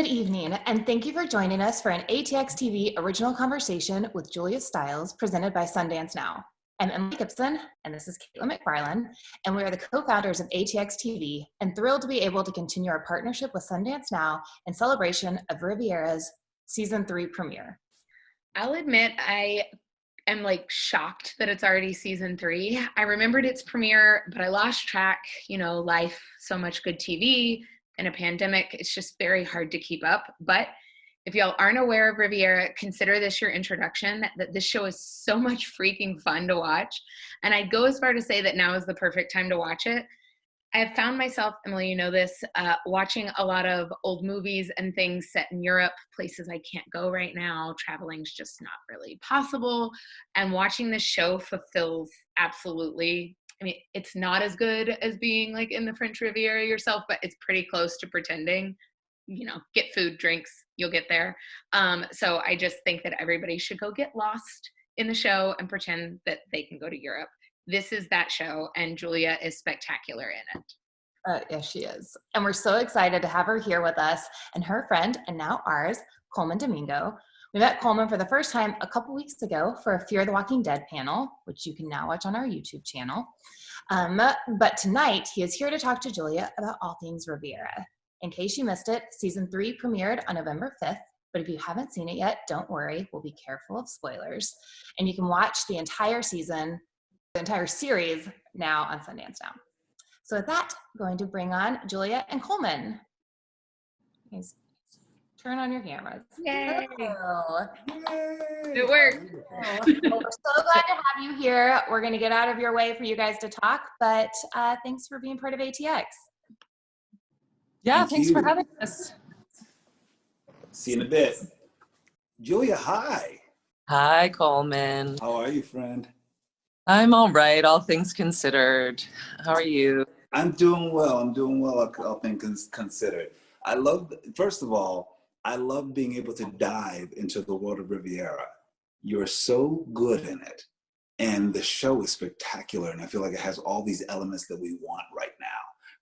Good evening, and thank you for joining us for an ATX TV original conversation with Julia Stiles, presented by Sundance Now. I'm Emily Gibson, and this is Caitlin McFarland, and we are the co-founders of ATX TV, and thrilled to be able to continue our partnership with Sundance Now in celebration of Riviera's Season 3 premiere. I'll admit I am shocked that it's already Season 3. I remembered its premiere, but I lost track, life, so much good TV. In a pandemic, it's just very hard to keep up. But if y'all aren't aware of Riviera, consider this your introduction, that this show is so much freaking fun to watch. And I'd go as far to say that now is the perfect time to watch it. I have found myself, Emily, you know this, watching a lot of old movies and things set in Europe, places I can't go right now. Traveling's just not really possible. And watching this show fulfills absolutely. I mean, it's not as good as being in the French Riviera yourself, but it's pretty close to pretending. Get food, drinks, you'll get there. So I just think that everybody should go get lost in the show and pretend that they can go to Europe. This is that show, and Julia is spectacular in it. Yes, she is. And we're so excited to have her here with us and her friend, and now ours, Colman Domingo. We met Colman for the first time a couple weeks ago for a Fear the Walking Dead panel, which you can now watch on our YouTube channel. But tonight, he is here to talk to Julia about all things Riviera. In case you missed it, Season 3 premiered on November 5th, but if you haven't seen it yet, don't worry, we'll be careful of spoilers. And you can watch the entire season, the entire series now on Sundance Now. So with that, I'm going to bring on Julia and Colman. Please turn on your cameras. Yay! Hello. It worked. Well, we're so glad to have you here. We're going to get out of your way for you guys to talk, but thanks for being part of ATX. Yeah, thanks for having us. See you in a bit. Julia, hi. Hi, Colman. How are you, friend? I'm all right, all things considered. How are you? I'm doing well. All things considered. First of all, I love being able to dive into the world of Riviera. You're so good in it. And the show is spectacular. And I feel like it has all these elements that we want right now.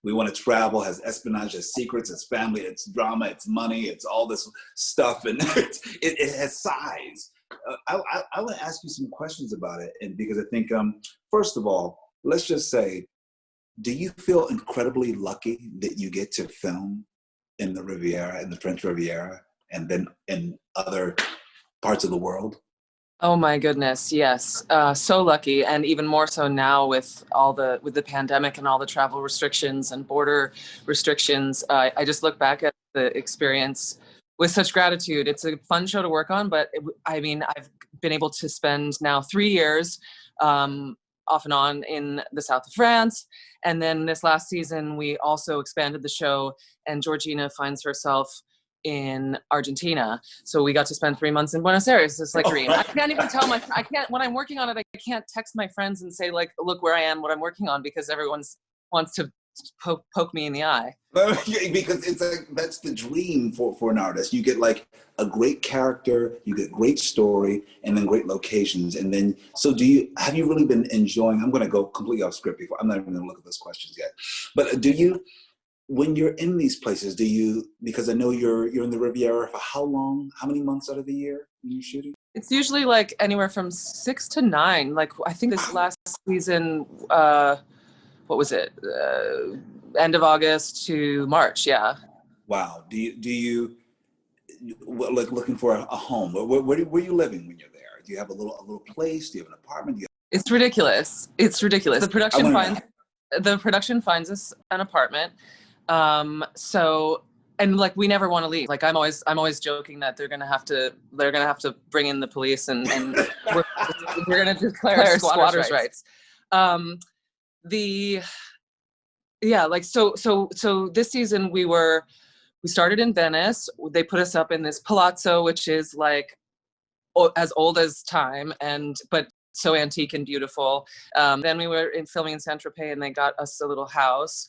We want to travel, has espionage, has secrets, it's family, it's drama, it's money, it's all this stuff. And it has size. I want to ask you some questions about it. And because I think, first of all, let's just say, do you feel incredibly lucky that you get to film in the Riviera, in the French Riviera, and then in other parts of the world? Oh my goodness, yes. So lucky, and even more so now with the pandemic and all the travel restrictions and border restrictions. I just look back at the experience with such gratitude. It's a fun show to work on, but I've been able to spend now 3 years off and on in the south of France. And then this last season, we also expanded the show, and Georgina finds herself in Argentina. So we got to spend 3 months in Buenos Aires. It's like a dream. I can't even tell when I'm working on it, I can't text my friends and say look where I am, what I'm working on, because everyone wants to poke me in the eye. Because it's that's the dream for an artist. You get a great character, you get great story, and then great locations. And then, so have you really been enjoying, I'm going to go completely off script before, I'm not even going to look at those questions yet. But when you're in these places, because I know you're in the Riviera for how long? How many months out of the year when you're shooting? It's usually anywhere from 6 to 9. I think this last season, what was it? End of August to March, yeah. Wow. Do you looking for a home? Where are you living when you're there? Do you have a little place? Do you have an apartment? It's ridiculous. The production finds us an apartment. So, and we never want to leave. I'm always joking that they're gonna have to bring in the police and we're gonna declare squatters' rights. So this season we started in Venice. They put us up in this palazzo, which is as old as time, but so antique and beautiful. Then we were filming in Saint-Tropez, and they got us a little house.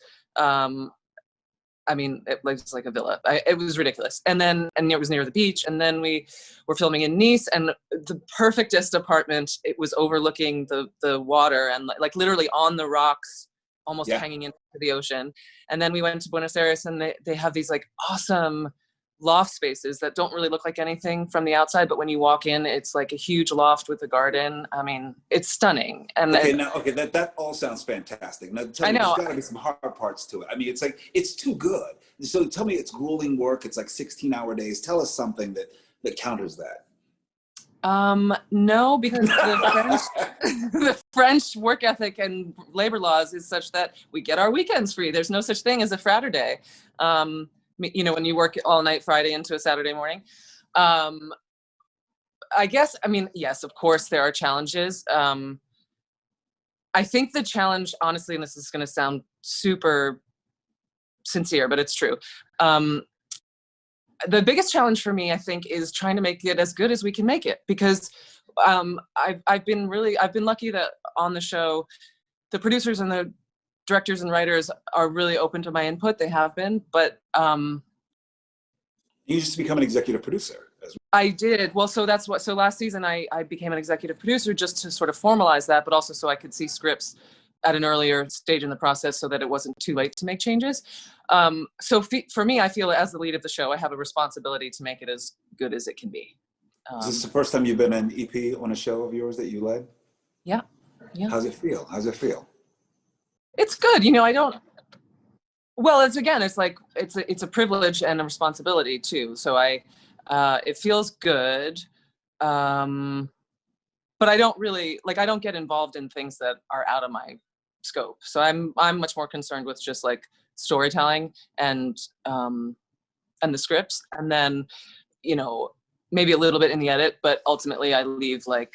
It was like a villa. It was ridiculous. And it was near the beach. And then we were filming in Nice, and the perfectest apartment. It was overlooking the water and literally on the rocks, almost hanging into the ocean. And then we went to Buenos Aires, and they have these awesome loft spaces that don't really look like anything from the outside, but when you walk in, it's like a huge loft with a garden. I mean, it's stunning. And that all sounds fantastic. Now tell me, there's got to be some hard parts to it. I mean, it's like, it's too good. So tell me, it's grueling work. It's like 16-hour days. Tell us something that counters that. No, because the French work ethic and labor laws is such that we get our weekends free. There's no such thing as a Fraturday. You know, when you work all night Friday into a Saturday morning. I guess, I mean, yes, of course there are challenges. I think the challenge, honestly, and this is going to sound super sincere, but it's true. The biggest challenge for me, I think, is trying to make it as good as we can make it, because I've been lucky that on the show, the producers and the directors and writers are really open to my input. They have been, but you just become an executive producer as well. I did. Well, so last season I became an executive producer just to sort of formalize that, but also so I could see scripts at an earlier stage in the process so that it wasn't too late to make changes. So for me, I feel as the lead of the show, I have a responsibility to make it as good as it can be. Is this the first time you've been an EP on a show of yours that you led? Yeah. How's it feel? It's good. You know, well, it's like, it's a privilege and a responsibility too. So it feels good. But I don't really, I don't get involved in things that are out of my scope. So I'm much more concerned with just like storytelling and the scripts, and then, you know, maybe a little bit in the edit, but ultimately I leave like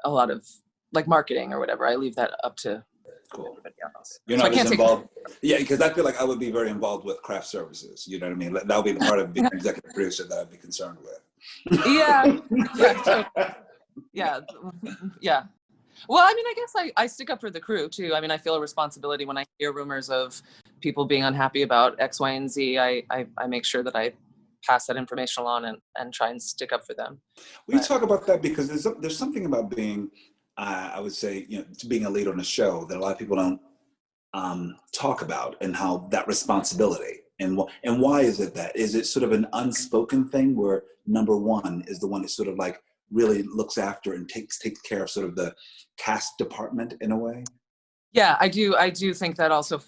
a lot of like marketing or whatever. I leave that up to everybody else. You're not as involved. Yeah, because I feel like I would be very involved with craft services. You know what I mean? That would be the part of being an executive producer that I'd be concerned with. Yeah. Yeah. Well, I mean, I guess I stick up for the crew too. I mean, I feel a responsibility when I hear rumors of people being unhappy about X, Y, and Z. I make sure that I pass that information along and try and stick up for them. We talk about that because there's something about being, I would say, you know, being a lead on a show that a lot of people don't talk about, and how that responsibility and why is it that? Is it sort of an unspoken thing where number one is the one that sort of like really looks after and takes care of sort of the cast department in a way? Yeah, I do think that also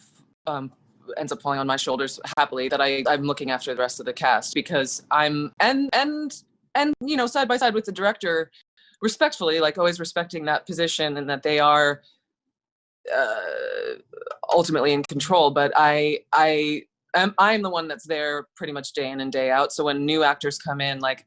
ends up falling on my shoulders happily, that I'm looking after the rest of the cast, because I'm and you know, side by side with the director, respectfully, like always respecting that position and that they are ultimately in control. But I'm the one that's there pretty much day in and day out. So when new actors come in, like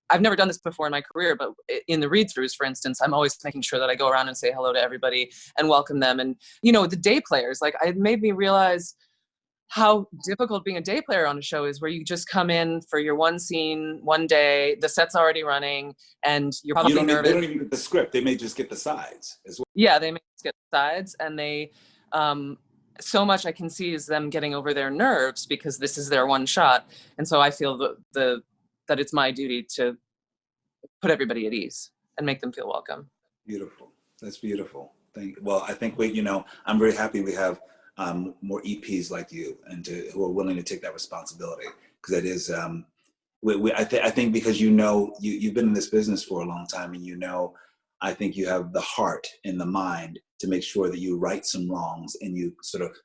I've never done this before in my career, but in the read-throughs, for instance, I'm always making sure that I go around and say hello to everybody and welcome them. And, you know, the day players, like, it made me realize how difficult being a day player on a show is, where you just come in for your one scene, one day, the set's already running, and you're probably nervous. They don't even get the script. They may just get the sides as well. Yeah, they may just get the sides, and they, so much I can see is them getting over their nerves because this is their one shot. And so I feel that it's my duty to put everybody at ease and make them feel welcome. Beautiful. That's beautiful. Well, I think I'm very happy we have more EPs like you who are willing to take that responsibility, because it is, I think because you've been in this business for a long time, and I think you have the heart and the mind to make sure that you right some wrongs and you sort of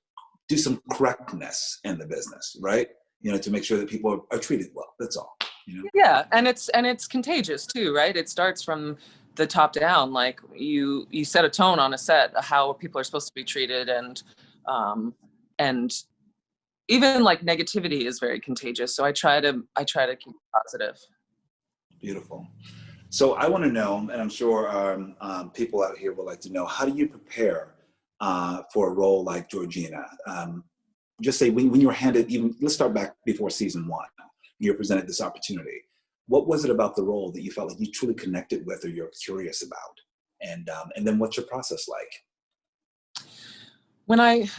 do some correctness in the business, right? You know, to make sure that people are treated well. That's all. You know? Yeah, and it's contagious too, right? It starts from the top down. Like you set a tone on a set, how people are supposed to be treated, and even like negativity is very contagious. So I try to keep it positive. Beautiful. So I want to know, and I'm sure people out here would like to know, how do you prepare for a role like Georgina? Just say when you were handed, let's start back before season 1. You're presented this opportunity. What was it about the role that you felt like you truly connected with, or you're curious about? And then what's your process like?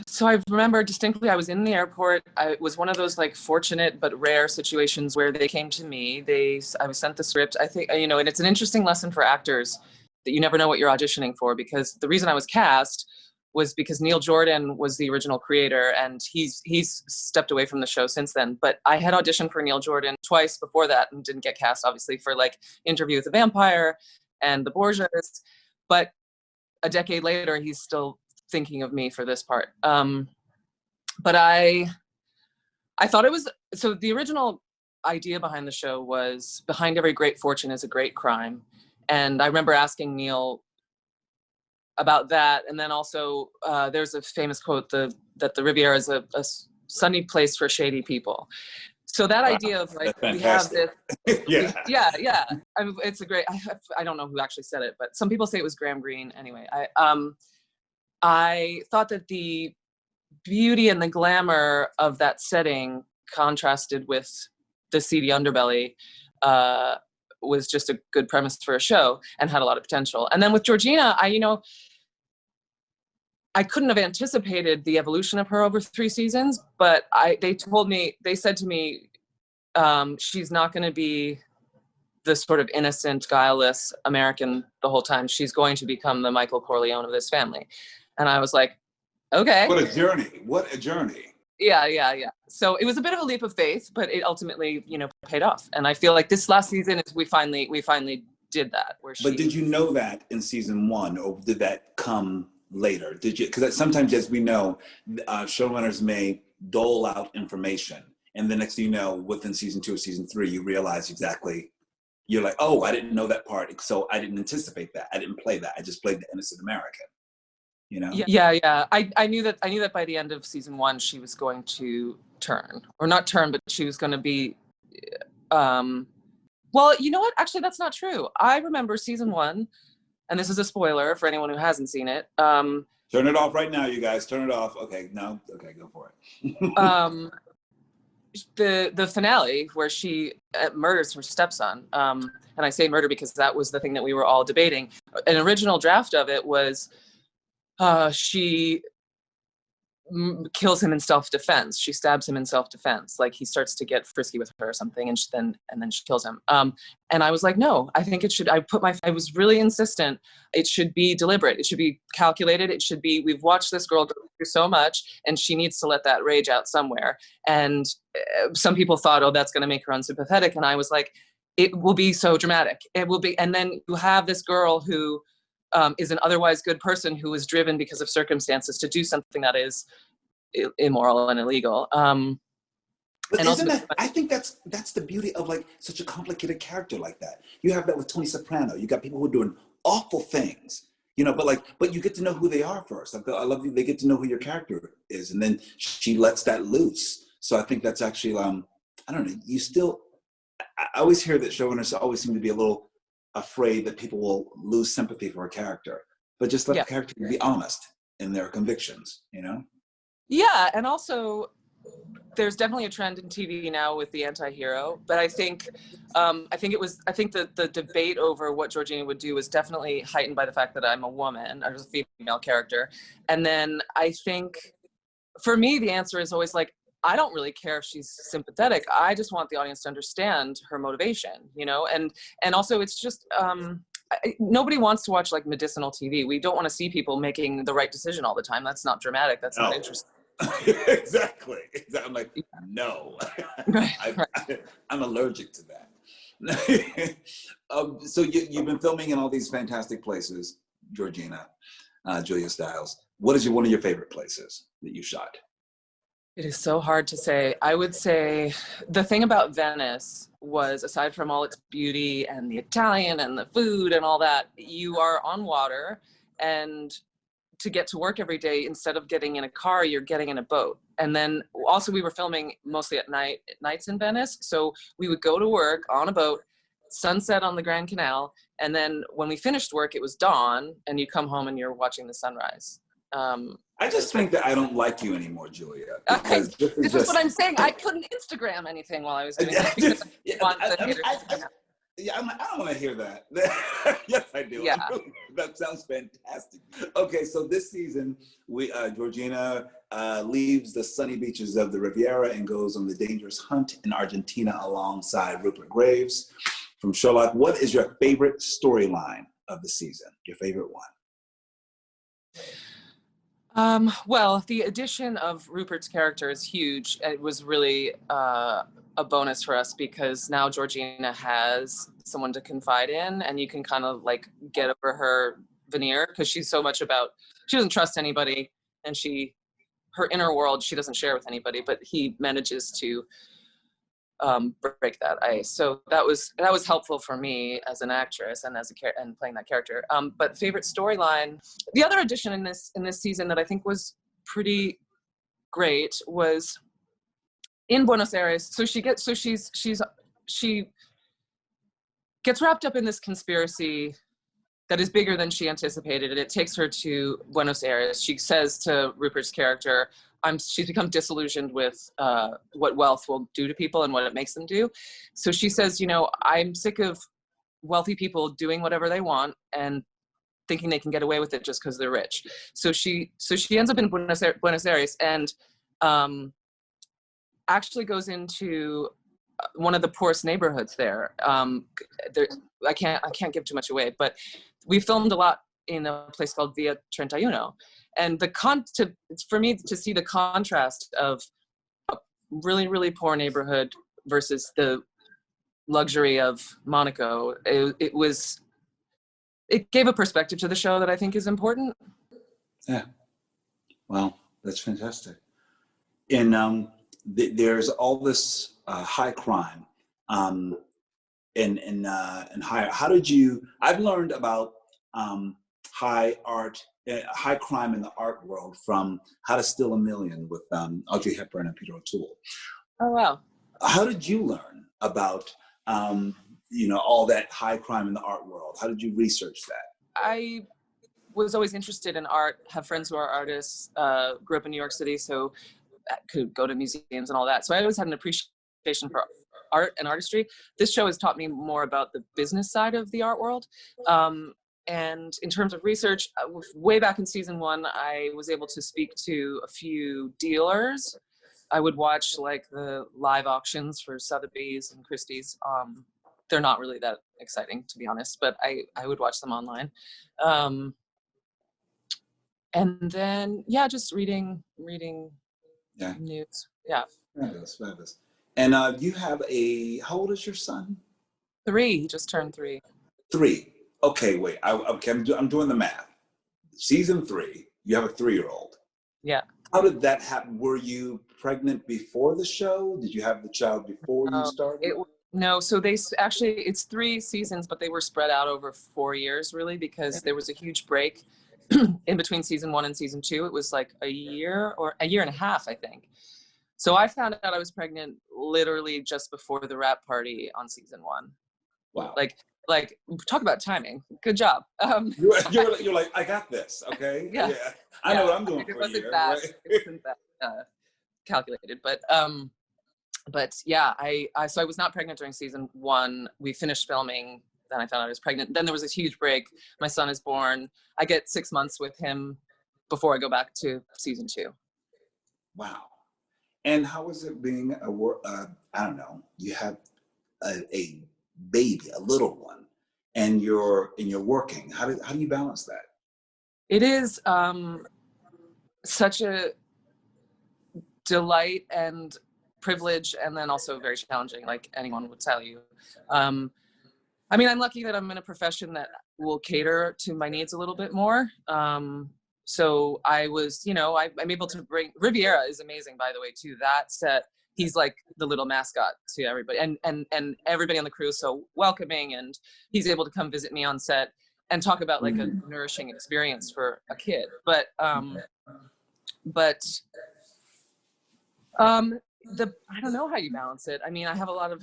So I remember distinctly, I was in the airport. It was one of those like fortunate but rare situations where they came to me. I was sent the script. I think, you know, and it's an interesting lesson for actors that you never know what you're auditioning for, because the reason I was cast was because Neil Jordan was the original creator, and he's stepped away from the show since then. But I had auditioned for Neil Jordan twice before that and didn't get cast, obviously, for like Interview with the Vampire and The Borgias. But a decade later, he's still thinking of me for this part. But I thought it was, so the original idea behind the show was behind every great fortune is a great crime. And I remember asking Neil about that. And then also there's a famous quote that the Riviera is a sunny place for shady people. So that idea of like, we have this, yeah. I mean, it's a great, I don't know who actually said it, but some people say it was Graham Greene. Anyway, I thought that the beauty and the glamour of that setting contrasted with the seedy underbelly was just a good premise for a show and had a lot of potential. And then with Georgina, I couldn't have anticipated the evolution of her over 3 seasons, but they said to me, she's not going to be this sort of innocent, guileless American the whole time. She's going to become the Michael Corleone of this family. And I was like, okay. What a journey. Yeah. So it was a bit of a leap of faith, but it ultimately, paid off. And I feel like this last season is we finally did that. But did you know that in season 1, or did that come later? Did you? Because sometimes, as we know, showrunners may dole out information, and the next thing you know, within season 2 or season 3, you realize exactly. You're like, oh, I didn't know that part, so I didn't anticipate that. I didn't play that. I just played the innocent American. Yeah. I knew that by the end of season 1, she was going to turn, or not turn, but she was going to be. Well, you know what? Actually, that's not true. I remember season 1. And this is a spoiler for anyone who hasn't seen it. Turn it off right now, you guys. Turn it off. Okay, no? Okay, go for it. The finale where she murders her stepson. And I say murder because that was the thing that we were all debating. An original draft of it was she kills him in self-defense. She stabs him in self-defense. Like he starts to get frisky with her or something, and then she kills him. And I was like, no, I think it should. I was really insistent. It should be deliberate. It should be calculated. It should be. We've watched this girl go through so much, and she needs to let that rage out somewhere. And some people thought, oh, that's going to make her unsympathetic. And I was like, it will be so dramatic. It will be. And then you have this girl who is an otherwise good person who is driven because of circumstances to do something that is immoral and illegal. But isn't that, I think that's the beauty of like such a complicated character like that. You have that with Tony Soprano. You got people who are doing awful things, but you get to know who they are first. I love they get to know who your character is, and then she lets that loose. So I think that's actually, I don't know. I always hear that showrunners always seem to be a little afraid that people will lose sympathy for a character, but just let the character be honest in their convictions, Yeah, and also there's definitely a trend in TV now with the anti-hero, but I think the debate over what Georgina would do was definitely heightened by the fact that I'm a woman, or a female character. And then I think for me, the answer is always like, I don't really care if she's sympathetic. I just want the audience to understand her motivation, and also it's just, nobody wants to watch like medicinal TV. We don't want to see people making the right decision all the time. That's not dramatic. That's not interesting. Exactly. I'm like, no, I'm allergic to that. So you've been filming in all these fantastic places, Georgina, Julia Stiles. What is one of your favorite places that you shot? It is so hard to say. I would say the thing about Venice was, aside from all its beauty and the Italian and the food and all that, you are on water, and to get to work every day, instead of getting in a car, you're getting in a boat. And then also we were filming mostly at nights in Venice. So we would go to work on a boat, sunset on the Grand Canal. And then when we finished work, it was dawn, and you come home and you're watching the sunrise. I just think that I don't like you anymore, Julia. This is what I'm saying. I couldn't Instagram anything while I was doing it. I don't want to hear that. Yes, I do. Yeah. That sounds fantastic. Okay, so this season, Georgina leaves the sunny beaches of the Riviera and goes on the dangerous hunt in Argentina alongside Rupert Graves from Sherlock. What is your favorite storyline of the season? Your favorite one? Well, the addition of Rupert's character is huge. It was really a bonus for us because now Georgina has someone to confide in, and you can kind of like get over her veneer because she's so much about, she doesn't trust anybody, and her inner world she doesn't share with anybody, but he manages to break that ice. So that was helpful for me as an actress and and playing that character. But favorite storyline, the other addition in this season that I think was pretty great was in Buenos Aires. So she gets wrapped up in this conspiracy that is bigger than she anticipated, and it takes her to Buenos Aires. She says to Rupert's character, she's become disillusioned with what wealth will do to people and what it makes them do. So she says, I'm sick of wealthy people doing whatever they want and thinking they can get away with it just because they're rich. So she ends up in Buenos Aires and actually goes into one of the poorest neighborhoods there. I can't give too much away, but we filmed a lot in a place called Via 31. And for me to see the contrast of a really, really poor neighborhood versus the luxury of Monaco, it gave a perspective to the show that I think is important. Yeah. Well, that's fantastic. There's all this high crime and high. How did you? I've learned about high crime in the art world from How to Steal a Million with Audrey Hepburn and Peter O'Toole. Oh wow! How did you learn about all that high crime in the art world? How did you research that? I was always interested in art. Have friends who are artists. Grew up in New York City, so I could go to museums and all that. So I always had an appreciation for art and artistry. This show has taught me more about the business side of the art world. And in terms of research, way back in season 1, I was able to speak to a few dealers. I would watch like the live auctions for Sotheby's and Christie's. They're not really that exciting, to be honest, but I would watch them online. And then, yeah, just reading news. Yeah. Fabulous. And you have how old is your son? 3, he just turned 3. 3. Okay, wait. I'm doing the math. Season 3, you have a 3-year-old. Yeah. How did that happen? Were you pregnant before the show? Did you have the child before you started? No, so it's 3 seasons, but they were spread out over 4 years, really, because there was a huge break in between season 1 and season 2. It was like a year and a half, I think. So I found out I was pregnant literally just before the wrap party on season 1. Wow. Like talk about timing. Good job. You're like, I got this. Okay. Yeah. I know what I'm doing for It wasn't you. that. Right? It wasn't that calculated, but yeah, so I was not pregnant during season 1. We finished filming. Then I found out I was pregnant. Then there was this huge break. My son is born. I get 6 months with him before I go back to season 2. Wow. And how is it being I don't know, you have a baby, a little one, and you're working. How do you balance that? It is such a delight and privilege, and then also very challenging, like anyone would tell you. I mean, I'm lucky that I'm in a profession that will cater to my needs a little bit more. So I was, I'm able to bring, Riviera is amazing, by the way, too. That set, he's like the little mascot to everybody, and everybody on the crew is so welcoming, and he's able to come visit me on set and talk about like a nourishing experience for a kid. But I don't know how you balance it. I mean, I rely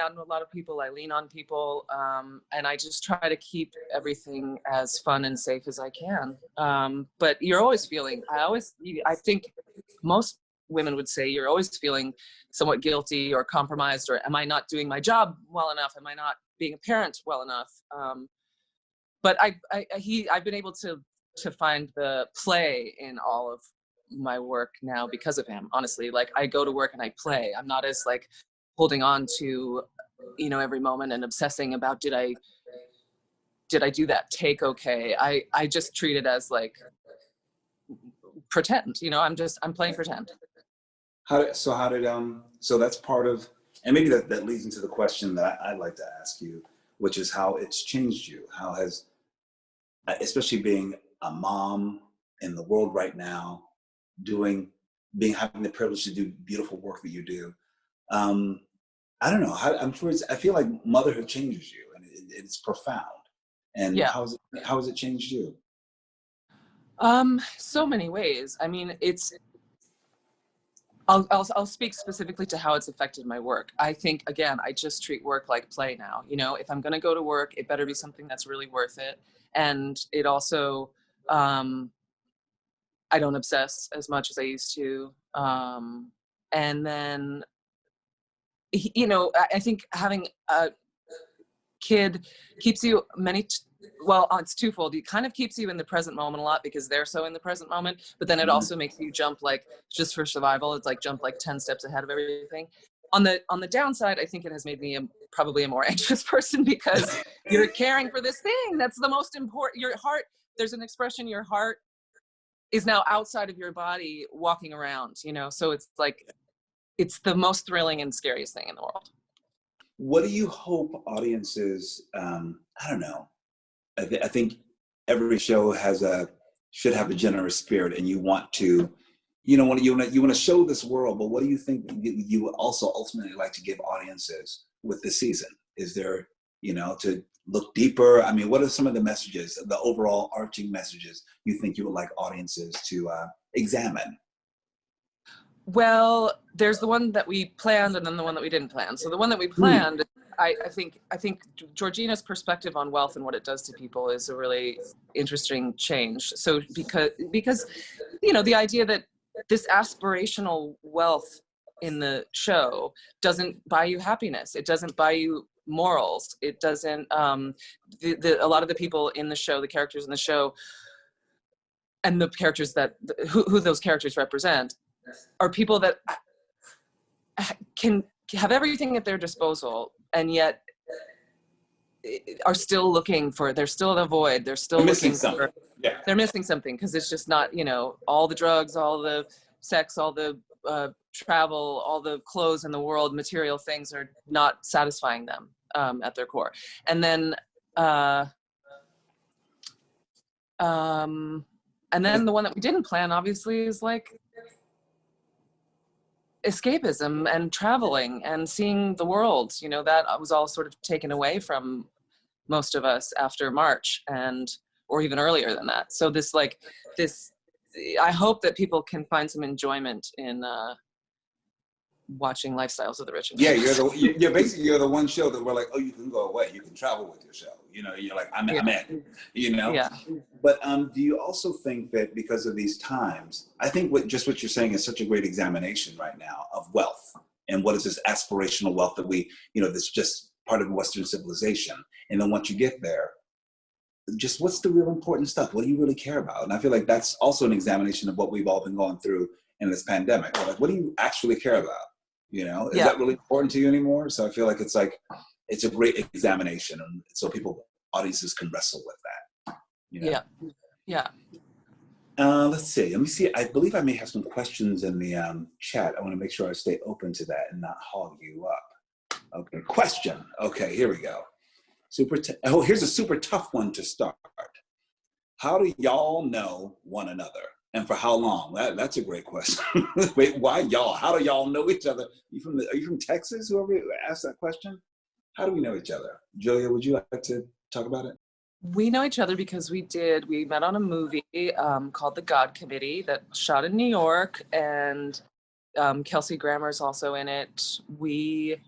on a lot of people, I lean on people, and I just try to keep everything as fun and safe as I can. But you're always feeling, I think most women would say you're always feeling somewhat guilty or compromised, or am I not doing my job well enough? Am I not being a parent well enough? But I've been able to find the play in all of my work now because of him. Honestly, like I go to work and I play. I'm not as like holding on to, every moment and obsessing about did I do that take okay. I just treat it as like pretend, you know, I'm playing pretend. So that's part of, and maybe that leads into the question that I'd like to ask you, which is how it's changed you. How has, especially being a mom in the world right now, having the privilege to do beautiful work that you do. I don't know. I feel like motherhood changes you, and it's profound. And Yeah. how has it changed you? So many ways. I mean, I'll speak specifically to how it's affected my work. I think, again, I just treat work like play now. You know, if I'm going to go to work, it better be something that's really worth it. And it also, I don't obsess as much as I used to. And then, you know, I think having a kid keeps you it's twofold. It kind of keeps you in the present moment a lot because they're so in the present moment, but then it also makes you jump, like, just for survival, it's like jump like 10 steps ahead of everything. On the downside, I think it has made me probably a more anxious person because you're caring for this thing that's the most important. Your heart, there's an expression, your heart is now outside of your body walking around, you know? So it's like, it's the most thrilling and scariest thing in the world. What do you hope audiences, I don't know, I think every show should have a generous spirit, and you want to, you want to show this world, but what do you think you would also ultimately like to give audiences with this season? Is there, to look deeper? I mean, what are some of the messages, the overall arching messages you think you would like audiences to examine? Well, there's the one that we planned and then the one that we didn't plan. So the one that we planned, I think Georgina's perspective on wealth and what it does to people is a really interesting change. So because the idea that this aspirational wealth in the show doesn't buy you happiness. It doesn't buy you morals. It doesn't, a lot of the people in the show, the characters in the show, and the characters who those characters represent are people that can have everything at their disposal and yet are still they're still in a void. They're still missing something. Yeah. They're missing something because it's just not, all the drugs, all the sex, all the travel, all the clothes in the world, material things are not satisfying them at their core. And then, the one that we didn't plan, obviously, is like escapism and traveling and seeing the world. That was all sort of taken away from most of us after March or even earlier than that. So I hope that people can find some enjoyment in watching Lifestyles of the Rich and Famous. You're the one show that we're like, oh, you can go away, you can travel with your show. You're like, I'm in. Yeah. But do you also think that because of these times, I think what you're saying is such a great examination right now of wealth and what is this aspirational wealth that we, that's just part of Western civilization. And then once you get there, just what's the real important stuff? What do you really care about? And I feel like that's also an examination of what we've all been going through in this pandemic. We're like, what do you actually care about? Is that really important to you anymore? So I feel like it's a great examination, and so audiences can wrestle with that. Yeah. Let's see. Let me see. I believe I may have some questions in the chat. I want to make sure I stay open to that and not hog you up. Okay. Question. Okay. Here we go. Here's a super tough one to start. How do y'all know one another, and for how long? That's a great question. Wait, why y'all? How do y'all know each other? Are you from Texas? Whoever asked that question. How do we know each other? Julia, would you like to talk about it? We know each other because we met on a movie called The God Committee that shot in New York, and Kelsey Grammer's also in it. We're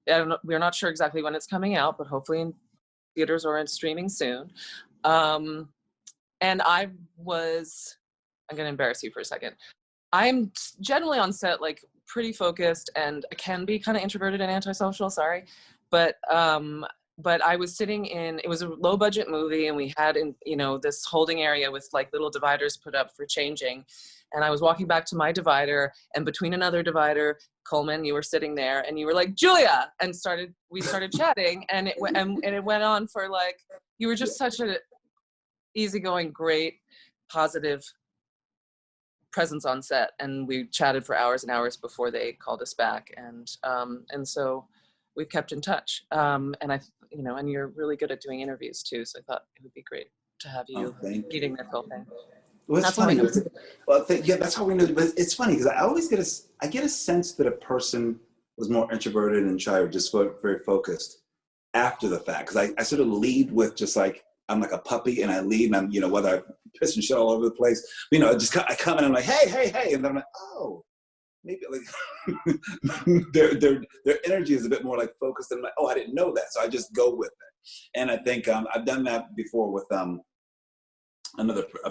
not sure exactly when it's coming out, but hopefully in theaters or in streaming soon. And I'm going to embarrass you for a second. I'm generally on set, like, pretty focused, and I can be kind of introverted and antisocial, sorry. But I was sitting it was a low budget movie, and we had this holding area with like little dividers put up for changing. And I was walking back to my divider, and between another divider, Colman, you were sitting there, and you were like, Julia, and we started chatting, and it went on for like, you were just such a easygoing, great, positive presence on set, and we chatted for hours and hours before they called us back, and so we've kept in touch. And and you're really good at doing interviews too, so I thought it would be great to have you leading that whole thing. Well, it's funny. Yeah, that's how we know. But it's funny because I get a sense that a person was more introverted and shy or just very focused after the fact. Because I sort of lead with just like, I'm like a puppy and I lead and I'm, whether I piss and shit all over the place, I come in and I'm like, hey. And then I'm like, oh, maybe like their energy is a bit more like focused and I'm like, oh, I didn't know that. So I just go with it. And I think I've done that before with a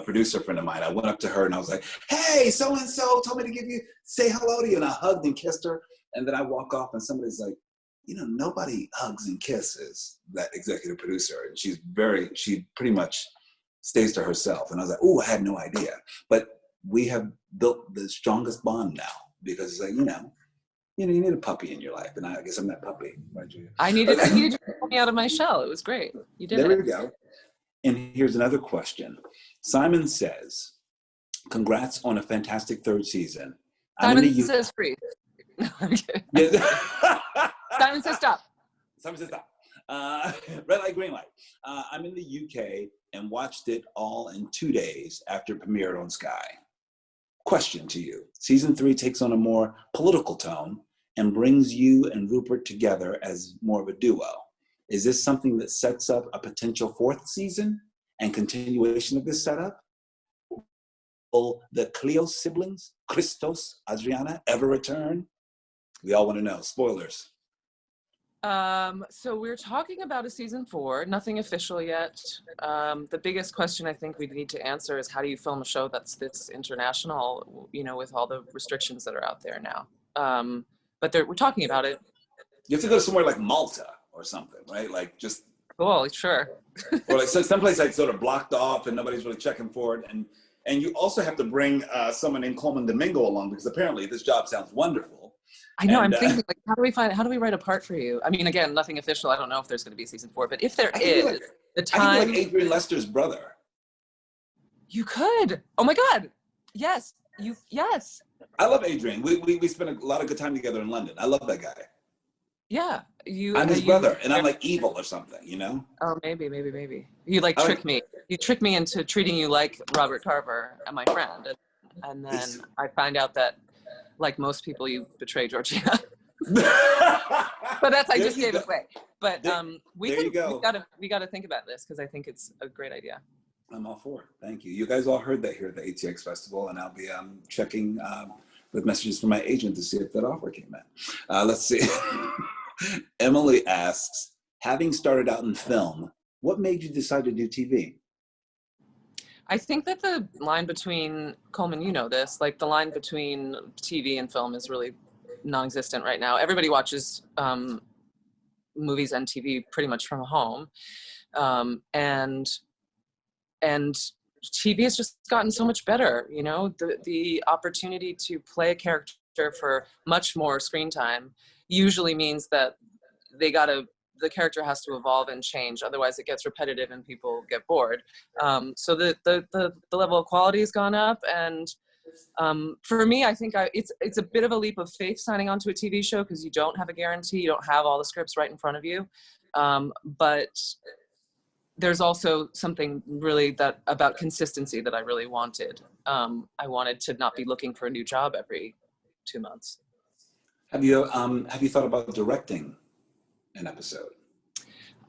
producer friend of mine. I went up to her and I was like, hey, so-and-so told me to say hello to you. And I hugged and kissed her. And then I walk off and somebody's like, nobody hugs and kisses that executive producer. And she pretty much stays to herself. And I was like, oh, I had no idea. But we have built the strongest bond now because it's like, you need a puppy in your life. And I guess I'm that puppy. Right, Julia? I needed you to pull me out of my shell. It was great. You did it. There we go. And here's another question. Simon says, congrats on a fantastic third season. Simon says free. No, I'm kidding. Simon says stop. Simon says stop. Red light, green light. I'm in the UK and watched it all in 2 days after it premiered on Sky. Question to you. Season 3 takes on a more political tone and brings you and Rupert together as more of a duo. Is this something that sets up a potential 4th season and continuation of this setup? Will the Cleo siblings, Christos, Adriana, ever return? We all want to know. Spoilers. So we're talking about a season 4, nothing official yet. The biggest question I think we need to answer is how do you film a show that's this international, with all the restrictions that are out there now. But we're talking about it. You have to go somewhere like Malta or something, right? Like just. Cool, sure. Or like someplace like sort of blocked off and nobody's really checking for it. And you also have to bring someone named Colman Domingo along because apparently this job sounds wonderful. I know. I'm thinking, like, how do we write a part for you? I mean, again, nothing official. I don't know if there's going to be season 4, but if there is, the time. I could be like Adrian Lester's brother. You could. Oh my God. Yes. Yes. I love Adrian. We spent a lot of good time together in London. I love that guy. Yeah. I'm his brother, and I'm like evil or something, Oh, maybe. You trick me. You trick me into treating you like Robert Carver and my friend, and then I find out that, like most people, you betray Georgina. But I just gave it away. But we got to think about this because I think it's a great idea. I'm all for it. Thank you. You guys all heard that here at the ATX Festival, and I'll be checking with messages from my agent to see if that offer came in. Let's see. Emily asks, having started out in film, what made you decide to do TV? I think that the line between, Colman, this, like the line between TV and film is really non-existent right now. Everybody watches movies and TV pretty much from home. And TV has just gotten so much better, the opportunity to play a character for much more screen time usually means that the character has to evolve and change. Otherwise it gets repetitive and people get bored. So the level of quality has gone up. And for me, I think it's a bit of a leap of faith signing onto a TV show because you don't have a guarantee. You don't have all the scripts right in front of you. But there's also something really about consistency that I really wanted. I wanted to not be looking for a new job every 2 months. Have you thought about directing an episode?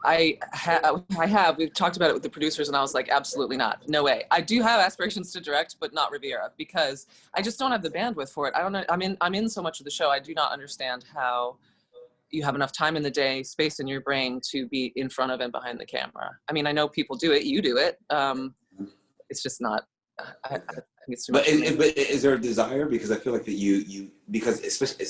I have. We've talked about it with the producers, and I was like, absolutely not. No way. I do have aspirations to direct, but not Riviera, because I just don't have the bandwidth for it. I don't know. I'm in so much of the show. I do not understand how you have enough time in the day, space in your brain to be in front of and behind the camera. I mean, I know people do it. You do it. It's just not. I think it's too much. But is there a desire? Because I feel like that you because especially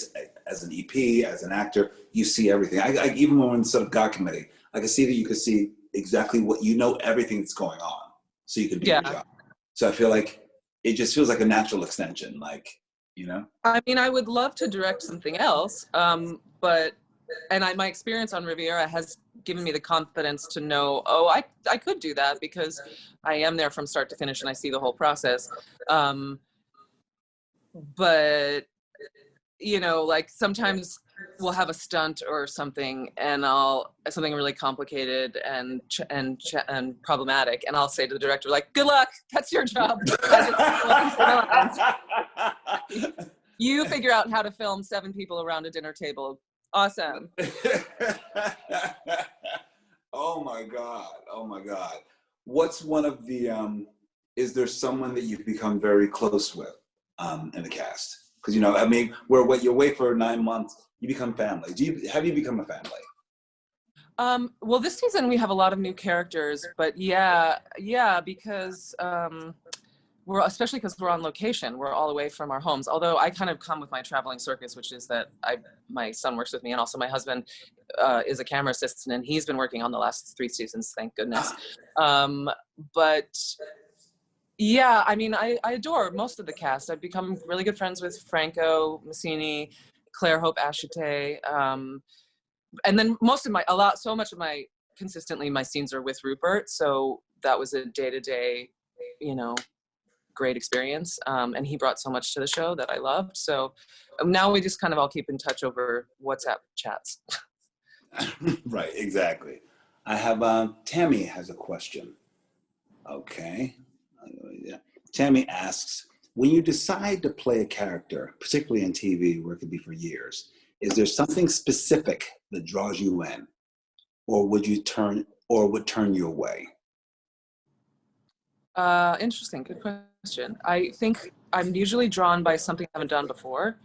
as an EP, as an actor, you see everything. I even when we're in sort of God committee, I can see that you can see exactly what everything that's going on, so you can do your job. So I feel like it just feels like a natural extension, like I mean, I would love to direct something else, but my experience on Riviera has given me the confidence to know, I could do that because I am there from start to finish and I see the whole process. but you know, like sometimes we'll have a stunt or something, and something really complicated and problematic, and I'll say to the director, like, "Good luck. That's your job. You figure out how to film 7 people around a dinner table. Awesome." Oh my God. Oh my God. What's one of the, is there someone that you've become very close with in the cast? Because, you know, I mean, you're away for 9 months, you become family. Have you become a family? Well, this season we have a lot of new characters, but yeah, because especially because we're on location, we're all away from our homes. Although I kind of come with my traveling circus, which is that my son works with me, and also my husband is a camera assistant, and he's been working on the last 3 seasons, thank goodness. But yeah, I mean, I adore most of the cast. I've become really good friends with Franco Massini, Claire Hope Ashite, and then consistently my scenes are with Rupert, so that was a day-to-day, you know, great experience, and he brought so much to the show that I loved. So now we just kind of all keep in touch over WhatsApp chats. Right, exactly. I have Tammy has a question. Okay. Yeah. Tammy asks, when you decide to play a character, particularly in TV where it could be for years, is there something specific that draws you in, or would turn you away? Interesting, good question. I think I'm usually drawn by something I haven't done before.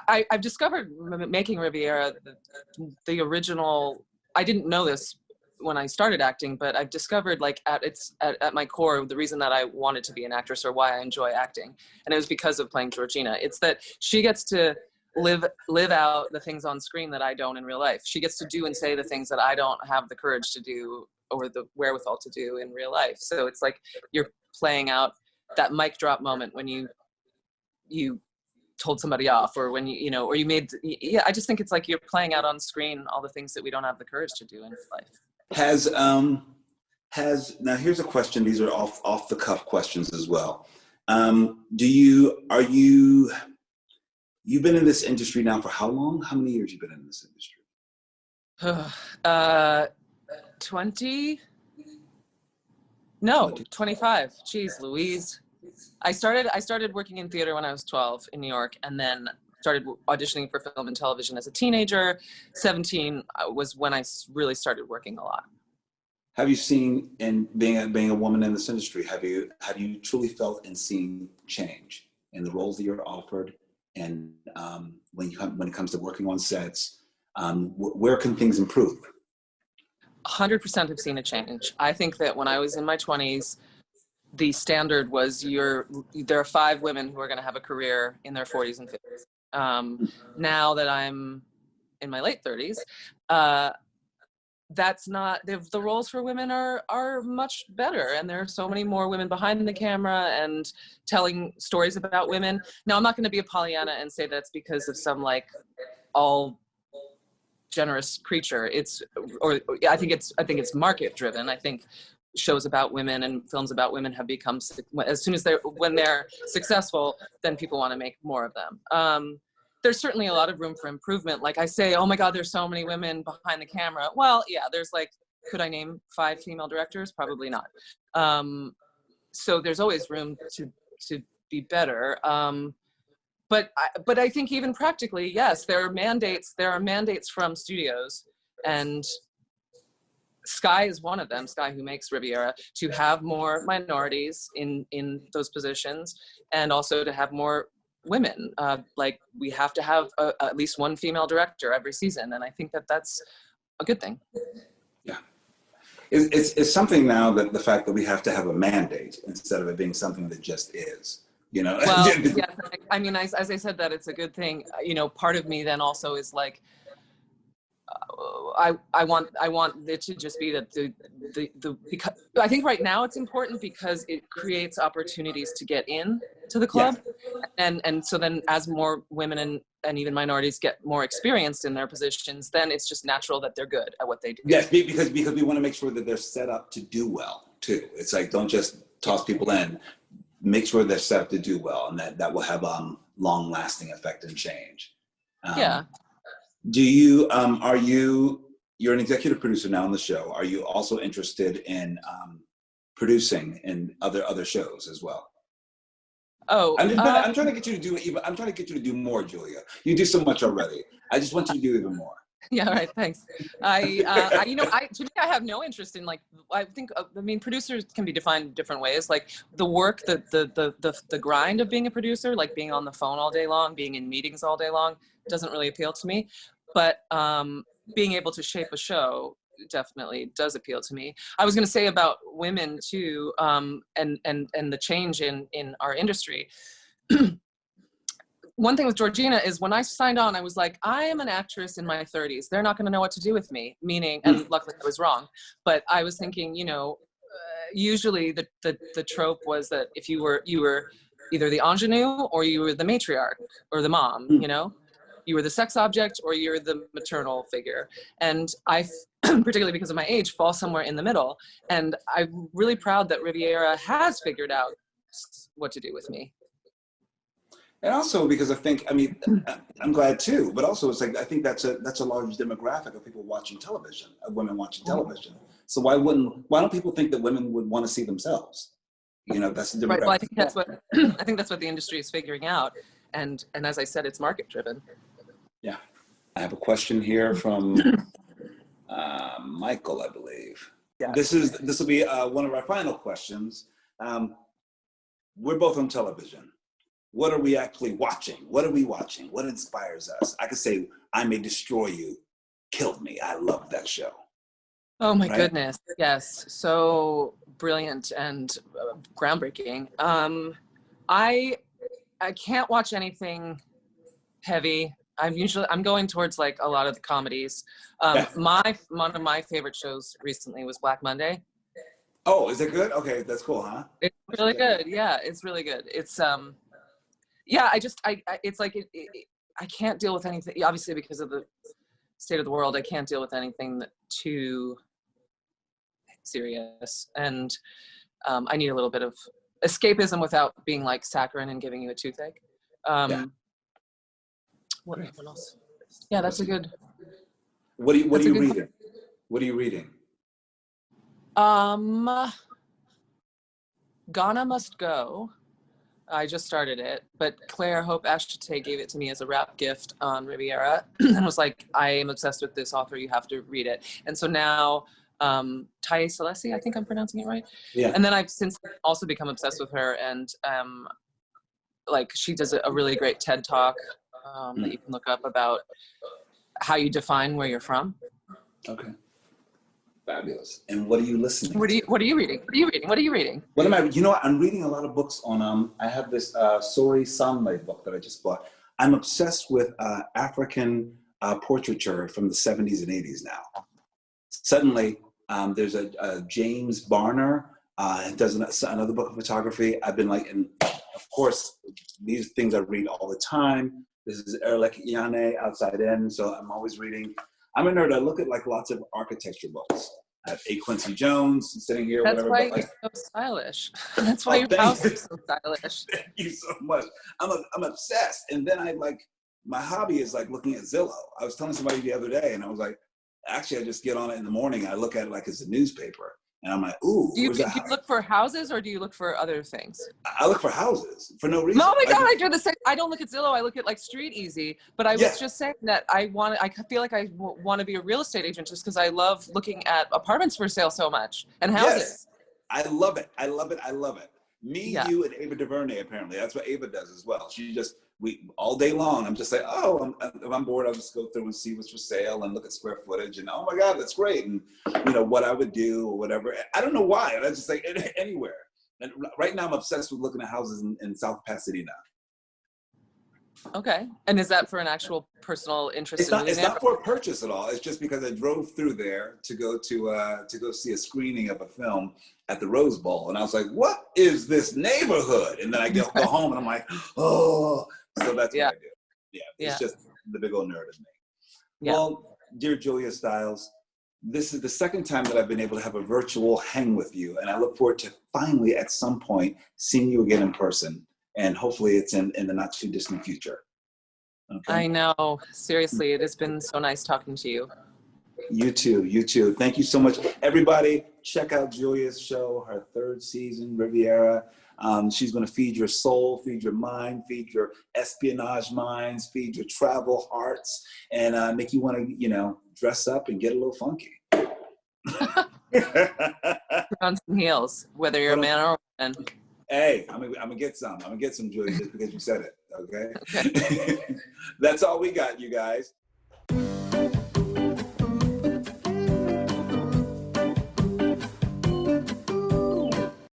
I've discovered making Riviera, the original, I didn't know this when I started acting, but I've discovered, like, at my core, the reason that I wanted to be an actress, or why I enjoy acting, and it was because of playing Georgina. It's that she gets to live out the things on screen that I don't in real life. She gets to do and say the things that I don't have the courage to do or the wherewithal to do in real life. So it's like you're playing out that mic drop moment when you told somebody off, or when you know, or you made, yeah, I just think it's like you're playing out on screen all the things that we don't have the courage to do in life. Now here's a question, these are off the cuff questions as well. You've been in this industry now for how long? How many years you been in this industry? 25. Jeez Louise. I started working in theater when I was 12 in New York, and then started auditioning for film and television as a teenager. 17 was when I really started working a lot. Have you seen, in being a woman in this industry, have you truly felt and seen change in the roles that you're offered, and when it comes to working on sets, where can things improve? 100% have seen a change. I think that when I was in my 20s, the standard was there are 5 women who are going to have a career in their 40s and 50s. Now that I'm in my late 30s, that's not, the roles for women are much better, and there are so many more women behind the camera and telling stories about women. Now, I'm not going to be a Pollyanna and say that's because of some, like, all generous creature. I think it's market driven. I think shows about women and films about women have become, when they're successful, then people want to make more of them. There's certainly a lot of room for improvement. Like I say, oh my God, there's so many women behind the camera. Well, yeah, there's, like, could I name 5 female directors? Probably not. So there's always room to be better. But I think even practically, yes, there are mandates from studios, and Sky is one of them, Sky, who makes Riviera, to have more minorities in those positions, and also to have more women. Like, we have to have at least one female director every season, and I think that that's a good thing. Yeah. It's something now, that the fact that we have to have a mandate instead of it being something that just is, you know? Well, yes, I mean, as I said that it's a good thing, you know, part of me then also is like, I want it to just be that because I think right now it's important because it creates opportunities to get in to the club. Yeah. And so then as more women and even minorities get more experienced in their positions, then it's just natural that they're good at what they do. Yes, because we want to make sure that they're set up to do well too. It's like, don't just toss people in. make sure they're set up to do well, and that will have long-lasting effect and change. Yeah. Do you you're an executive producer now on the show. Are you also interested in producing in other shows as well? Oh, I'm trying to get you to do more, Julia. You do so much already. I just want you to do even more. Yeah, right. Thanks. I have no interest in I mean, producers can be defined different ways. Like the work, the grind of being a producer, like being on the phone all day long, being in meetings all day long, doesn't really appeal to me. But being able to shape a show definitely does appeal to me. I was going to say about women too, and the change in our industry. One thing with Georgina is when I signed on, I was like, I am an actress in my 30s. They're not going to know what to do with me. Meaning, and luckily I was wrong, but I was thinking, usually the trope was that if you were either the ingenue or you were the matriarch or the mom, you were the sex object or you're the maternal figure. And I, particularly because of my age, fall somewhere in the middle. And I'm really proud that Riviera has figured out what to do with me. And also because I'm glad too, but also it's like, I think that's a large demographic of people watching television, of women watching television. So why don't people think that women would want to see themselves? That's the demographic. Right. Well, I think that's what the industry is figuring out. And as I said, it's market driven. Yeah. I have a question here from Michael, I believe. Yeah. This will be one of our final questions. We're both on television. What are we actually watching? What are we watching? What inspires us? I could say, I May Destroy You killed me. I love that show. Oh my goodness. Yes. So brilliant and groundbreaking. I can't watch anything heavy. I'm going towards like a lot of the comedies. One of my favorite shows recently was Black Monday. Oh, is it good? Okay, that's cool, huh? It's really good. Yeah, it's really good. It's it's like I can't deal with anything, obviously because of the state of the world. I can't deal with anything too serious, and I need a little bit of escapism without being like saccharine and giving you a toothache. What else? Yeah, that's a good. What are you reading? What are you reading? Ghana Must Go. I just started it, but Claire Hope Ashite gave it to me as a wrap gift on Riviera and was like, I am obsessed with this author, you have to read it. And so now, Taye Salesi, I think I'm pronouncing it right. Yeah. And then I've since also become obsessed with her, and like she does a really great TED Talk that you can look up about how you define where you're from. Okay. Fabulous. And what are you listening to? What are you reading? What am I? I'm reading a lot of books on, I have this Sori Sanlai book that I just bought. I'm obsessed with African portraiture from the 70s and 80s now. Suddenly, there's a James Barner, does another book of photography. I've been like, and of course, these things I read all the time. This is Erlek Yane, Outside In, so I'm always reading. I'm a nerd. I look at like lots of architecture books. I have A. Quincy Jones sitting here. That's why you're so stylish. That's why your house is so stylish. Thank you so much. I'm obsessed. And then my hobby is like looking at Zillow. I was telling somebody the other day, and I was like, actually, I just get on it in the morning. I look at it like it's a newspaper. And I'm like, ooh. Do you look for houses or do you look for other things? I look for houses for no reason. Oh my God, I do the same. I don't look at Zillow. I look at like Street Easy. But I was just saying that I feel like I want to be a real estate agent just because I love looking at apartments for sale so much and houses. Yes. I love it. You, and Ava DuVernay, apparently. That's what Ava does as well. All day long, I'm just like, if I'm bored, I'll just go through and see what's for sale and look at square footage and, oh my God, that's great. And, what I would do or whatever. I don't know why. I just like anywhere. And right now I'm obsessed with looking at houses in South Pasadena. Okay. And is that for an actual personal interest? It's not for a purchase at all. It's just because I drove through there to go see a screening of a film at the Rose Bowl. And I was like, what is this neighborhood? And then I go home and I'm like, oh. So that's what I do. Yeah, it's just the big old nerd of me. Yeah. Well, dear Julia Stiles, this is the second time that I've been able to have a virtual hang with you. And I look forward to finally, at some point, seeing you again in person. And hopefully it's in the not too distant future. Okay. I know. Seriously, it has been so nice talking to you. You too. You too. Thank you so much. Everybody, check out Julia's show, her 3rd season, Riviera. She's going to feed your soul, feed your mind, feed your espionage minds, feed your travel hearts, and make you want to, dress up and get a little funky. Put on some heels, whether you're a man or a woman. Hey, I'm gonna get some. I'm gonna get some, Julia, just because you said it. Okay. That's all we got, you guys.